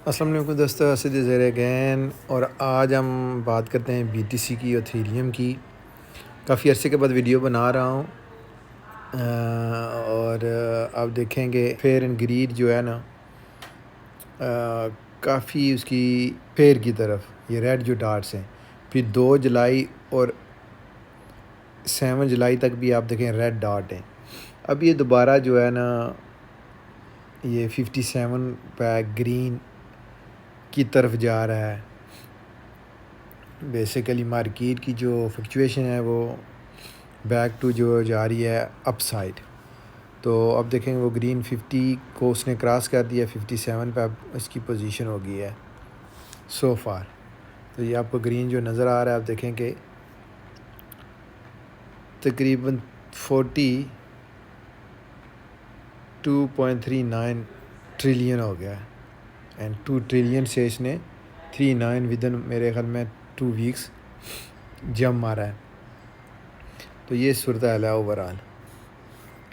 السلام علیکم دوستو، اسد زیر گین، اور آج ہم بات کرتے ہیں بی ٹی سی کی اور ایتھیریم کی۔ کافی عرصے کے بعد ویڈیو بنا رہا ہوں اور آپ دیکھیں گے فیئر اینڈ گریڈ جو ہے نا کافی اس کی فیئر کی طرف، یہ ریڈ جو ڈاٹس ہیں، پھر 2 جولائی اور 7 جولائی تک بھی آپ دیکھیں ریڈ ڈاٹ ہیں۔ اب یہ دوبارہ جو ہے نا یہ 57 پیک گرین کی طرف جا رہا ہے۔ بیسیکلی مارکیٹ کی جو فلکچویشن ہے وہ بیک ٹو جو جا رہی ہے اپ سائڈ۔ تو اب دیکھیں وہ گرین 50 کو اس نے کراس کر دیا، 57 پہ اب اس کی پوزیشن ہو گئی ہے سو فار۔ تو یہ آپ کو گرین جو نظر آ رہا ہے، آپ دیکھیں کہ تقریباً 42.39 ٹریلین ہو گیا ہے، اینڈ 2 ٹریلین سے اس نے 39 ودن میرے خیال میں 2 ویکس جم مارا ہے۔ تو یہ صورتحال ہے اوورال۔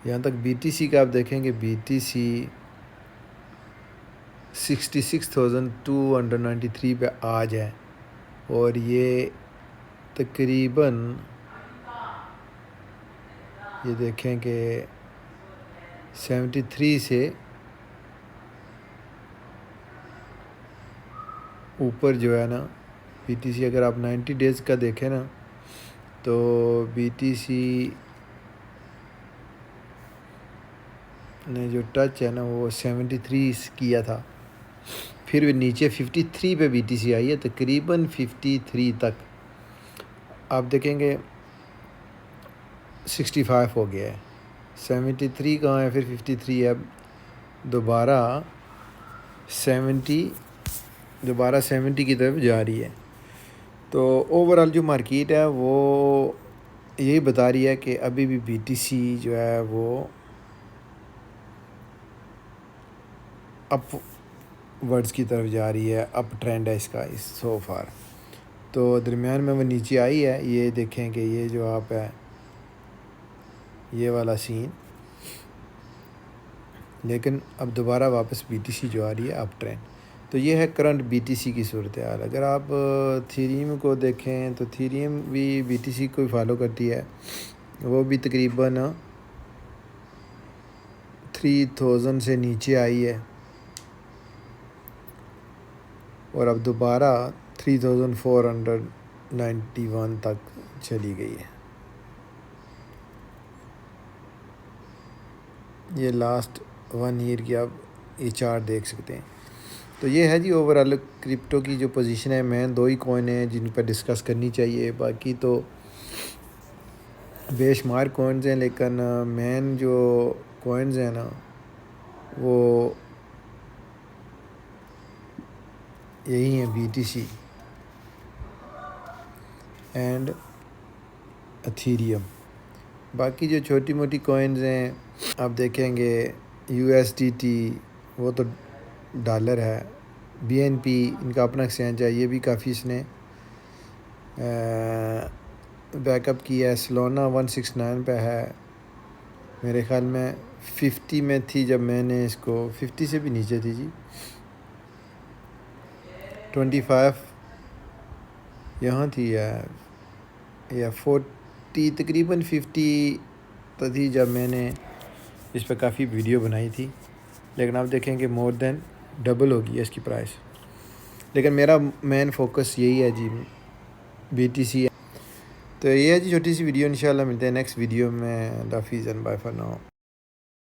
یہاں تک بی ٹی سی کا آپ دیکھیں گے، بی ٹی سی 66,293 پہ آج ہے، اور یہ تقریباً یہ دیکھیں کہ 73 سے اوپر جو ہے نا بی ٹی سی، اگر آپ 90 ڈیز کا دیکھیں نا تو بی ٹی سی نے جو ٹچ ہے نا وہ 73 کیا تھا، پھر بھی نیچے 53 پہ بی ٹی سی آئی ہے، تقریباً 53 تک آپ دیکھیں گے 65 ہو گیا ہے۔ 73 کہاں ہے، پھر 53 ہے، اب دوبارہ 70 کی طرف جا رہی ہے۔ تو اوورال جو مارکیٹ ہے وہ یہی بتا رہی ہے کہ ابھی بھی بی ٹی سی جو ہے وہ اپ ورڈز کی طرف جا رہی ہے، اپ ٹرینڈ ہے اس کا سو فار۔ تو درمیان میں وہ نیچے آئی ہے، یہ دیکھیں کہ یہ جو آپ ہے یہ والا سین، لیکن اب دوبارہ واپس بی ٹی سی جو آ رہی ہے اپ ٹرینڈ۔ تو یہ ہے کرنٹ بی ٹی سی کی صورتحال۔ اگر آپ ایتھیریم کو دیکھیں تو ایتھیریم بھی بی ٹی سی کو ہی فالو کرتی ہے، وہ بھی تقریباً 3000 سے نیچے آئی ہے، اور اب دوبارہ 3491 تک چلی گئی ہے۔ یہ لاسٹ 1 ایئر کی آپ یہ چارٹ دیکھ سکتے ہیں۔ تو یہ ہے جی اوورال کرپٹو کی جو پوزیشن ہے۔ مین 2 ہی کوائن ہیں جن پر ڈسکس کرنی چاہیے، باقی تو بے شمار کوائنز ہیں، لیکن مین جو کوائنز ہیں نا وہ یہی ہیں، B T C and Ethereum. باقی جو چھوٹی موٹی کوائنز ہیں آپ دیکھیں گے، یو ایس ڈی ٹی وہ تو ڈالر ہے، بی این پی ان کا اپنا ایکسچینج ہے، یہ بھی کافی اس نے بیک اپ کیا ہے۔ سلونا 169 پہ ہے، میرے خیال میں 50 میں تھی جب میں نے اس کو، 50 سے بھی نیچے تھی جی، 25 یہاں تھی یا 40، تقریباً 50 تو تھی جب میں نے اس پہ کافی ویڈیو بنائی تھی، لیکن آپ دیکھیں کہ مور دین ڈبل ہوگی ہے اس کی پرائس۔ لیکن میرا مین فوکس یہی ہے جی، بی ٹی سی ہے۔ تو یہ ہے جی چھوٹی سی ویڈیو، انشاءاللہ ملتے ہیں نیکسٹ ویڈیو میں۔ اللہ حافظ اینڈ بائے فار ناؤ۔